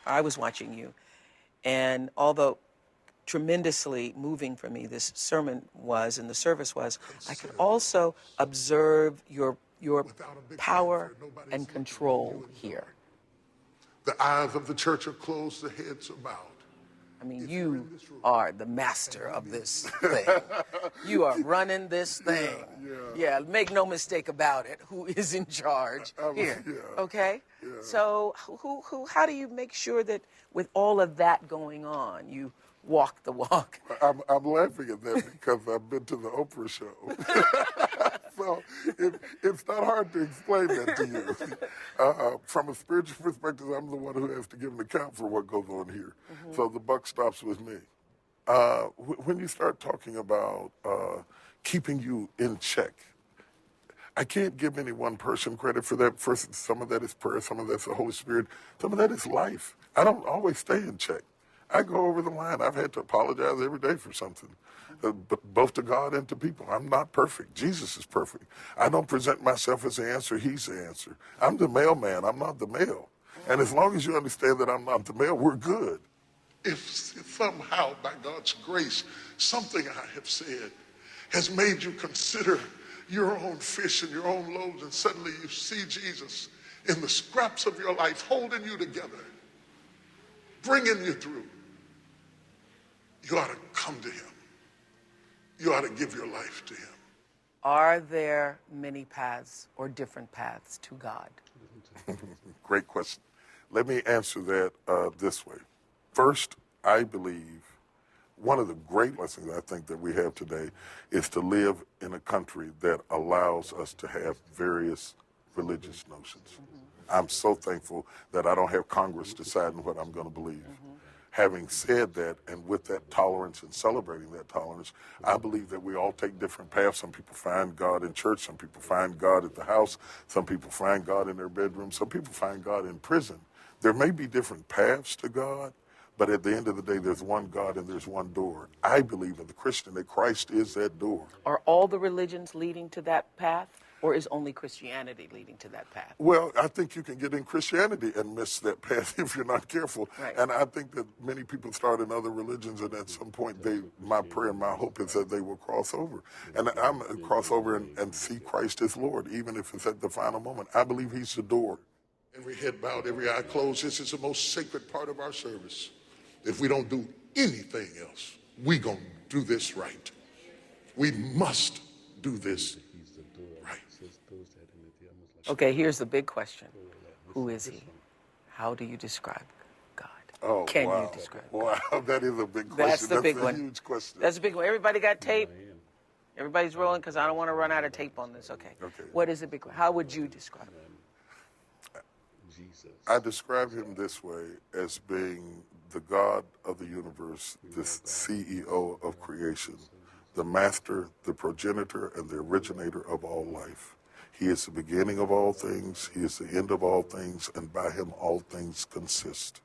I was watching you, and although tremendously moving for me this sermon was and the service was, I could also observe your power and control here. The eyes of the church are closed, the heads are bowed. I mean, you are the master of this thing. You are running this thing. Yeah, make no mistake about it. Who is in charge here? Okay? So how do you make sure that with all of that going on, you walk the walk? I'm laughing at that because I've been to the Oprah show. So it's not hard to explain that to you. From a spiritual perspective, I'm the one who has to give an account for what goes on here. So the buck stops with me. When you start talking about keeping you in check, I can't give any one person credit for that. First, some of that is prayer, some of that's the Holy Spirit, some of that is life. I don't always stay in check. I go over the line. I've had to apologize every day for something, both to God and to people. I'm not perfect. Jesus is perfect. I don't present myself as the answer. He's the answer. I'm the mailman. I'm not the mail. And as long as you understand that I'm not the mail, we're good. If somehow, by God's grace, something I have said has made you consider your own fish and your own loaves, and suddenly you see Jesus in the scraps of your life holding you together, bringing you through, you ought to come to him. You ought to give your life to him. Are there many paths or different paths to God? Great question. Let me answer that this way. First, I believe one of the great lessons I think that we have today is to live in a country that allows us to have various religious notions. I'm so thankful that I don't have Congress deciding what I'm going to believe. Having said that, and with that tolerance and celebrating that tolerance, I believe that we all take different paths. Some people find God in church, some people find God at the house, some people find God in their bedroom, some people find God in prison. There may be different paths to God, but at the end of the day, there's one God and there's one door. I believe as a Christian that Christ is that door. Are all the religions leading to that path, or is only Christianity leading to that path? Well, I think you can get in Christianity and miss that path if you're not careful. Right. And I think that many people start in other religions, and at some point, my prayer and my hope is that they will cross over. And I'm going to cross over and see Christ as Lord, even if it's at the final moment. I believe he's the door. Every head bowed, every eye closed. This is the most sacred part of our service. If we don't do anything else, we're going to do this right. We must do this right. Okay, here's the big question. Who is he? How do you describe God? Oh, Can wow. you describe God? Wow, that is a big question. That's the big one. That's a huge question. That's a big one. Everybody got tape? Everybody's rolling because I don't want to run out of tape on this. Okay. What is the big one? How would you describe him? I describe him this way, as being the God of the universe, the CEO of creation, the master, the progenitor, and the originator of all life. He is the beginning of all things, he is the end of all things, and by him all things consist.